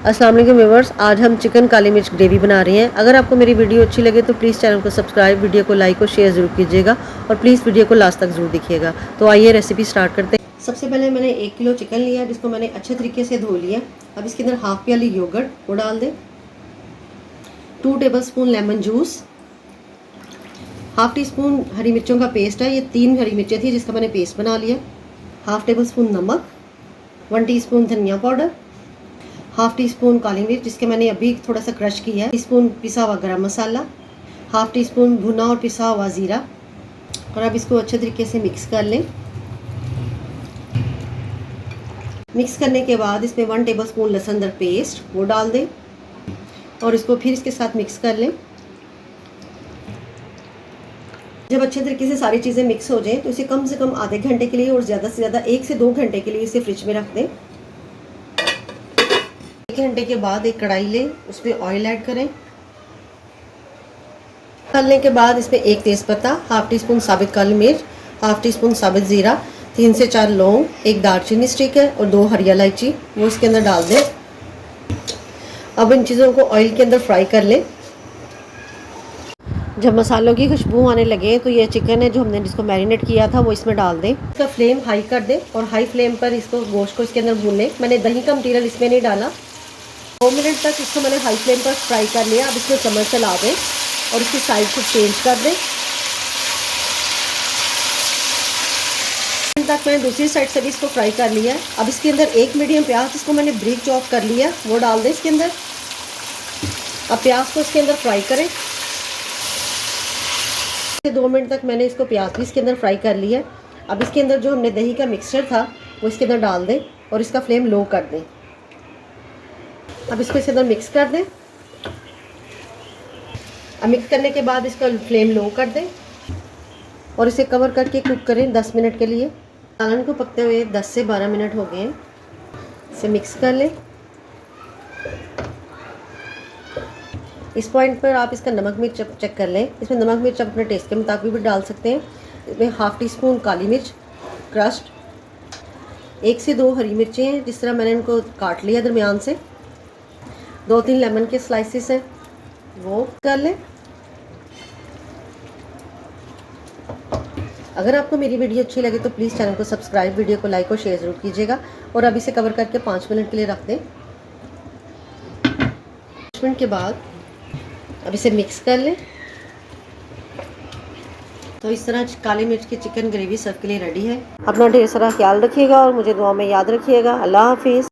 अस्सलाम वालेकुम व्यूअर्स, आज हम चिकन काली मिर्च ग्रेवी बना रहे हैं। अगर आपको मेरी वीडियो अच्छी लगे तो प्लीज़ चैनल को सब्सक्राइब, वीडियो को लाइक और शेयर ज़रूर कीजिएगा और प्लीज़ वीडियो को लास्ट तक ज़रूर देखिएगा। तो आइए रेसिपी स्टार्ट करते हैं। सबसे पहले मैंने 1 किलो चिकन लिया जिसको मैंने अच्छे तरीके से धो लिया। अब इसके अंदर हाफ प्याली योगर्ट वो डाल दें, 2 tablespoon lemon juice, half teaspoon हरी मिर्चों का पेस्ट है, ये 3 हरी मिर्चें थी जिसका मैंने पेस्ट बना लिया, हाफ टेबल स्पून नमक, 1 टीस्पून धनिया पाउडर, हाफ टी स्पून काली मिर्च जिसके मैंने अभी थोड़ा सा क्रश किया है, टीस्पून पिसा हुआ गरम मसाला, हाफ टी स्पून भुना और पिसा हुआ ज़ीरा। और अब इसको अच्छे तरीके से मिक्स कर लें। मिक्स करने के बाद इसमें 1 टेबलस्पून लहसुन अदरक पेस्ट वो डाल दें और इसको फिर इसके साथ मिक्स कर लें। जब अच्छे तरीके से सारी चीज़ें मिक्स हो जाएं तो इसे कम से कम आधे घंटे के लिए और ज़्यादा से ज़्यादा 1 से 2 घंटे के लिए इसे फ्रिज में रख दें। 1 घंटे के बाद एक कढ़ाई लें, उसमें ऑयल ऐड करें। डालने के बाद इसमें 1 तेज़पत्ता, हाफ टी स्पून साबित काली मिर्च, हाफ टी स्पून साबित ज़ीरा, 3 से 4 लौंग, 1 दालचीनी स्टिक है और 2 हरी इलायची वो इसके अंदर डाल दें। अब इन चीज़ों को ऑयल के अंदर फ्राई कर लें। जब मसालों की खुशबू आने लगे तो ये चिकन है जो हमने जिसको मैरिनेट किया था वो इसमें डाल दें। इसका फ्लेम हाई कर दें और हाई फ्लेम पर इसको गोश्त को इसके अंदर भून लें। मैंने दही का मटीरियल इसमें नहीं डाला। 2 मिनट तक इसको मैंने हाई फ्लेम पर फ्राई कर लिया। अब इसमें चम्मच चला दें और इसकी साइड को चेंज कर दें। तक मैंने दूसरी साइड से भी इसको फ्राई कर लिया है। अब इसके अंदर 1 मीडियम प्याज जिसको मैंने ब्रीक चॉप कर लिया वो डाल दें इसके अंदर। अब प्याज को इसके अंदर फ्राई करें। 2 मिनट तक मैंने इसको प्याज भी इसके अंदर फ्राई कर लिया है। अब इसके अंदर जो हमने दही का मिक्सचर था वो इसके अंदर डाल दें और इसका फ्लेम लो कर दें। अब इसको इसके अंदर मिक्स कर दें। अब मिक्स करने के बाद इसका फ्लेम लो कर दें और इसे कवर करके कुक करें 10 मिनट के लिए। सालन को पकते हुए 10 से 12 मिनट हो गए हैं। इसे मिक्स कर लें। इस पॉइंट पर आप इसका नमक मिर्च चेक कर लें। इसमें नमक मिर्च अपने टेस्ट के मुताबिक भी डाल सकते हैं। इसमें हाफ टी स्पून काली मिर्च क्रश्ड, 1 से 2 हरी मिर्चें हैं जिस तरह मैंने इनको काट लिया दरमियान से, 2-3 लेमन के स्लाइसिस हैं वो कर लें। अगर आपको मेरी वीडियो अच्छी लगे तो प्लीज़ चैनल को सब्सक्राइब, वीडियो को लाइक और शेयर ज़रूर कीजिएगा। और अब इसे कवर करके 5 मिनट के लिए रख दें। 5 मिनट के बाद अब इसे मिक्स कर लें। तो इस तरह काली मिर्च की चिकन ग्रेवी सर्व के लिए रेडी है। अपना ढेर सारा ख्याल रखिएगा और मुझे दुआ में याद रखिएगा। अल्लाह हाफिज़।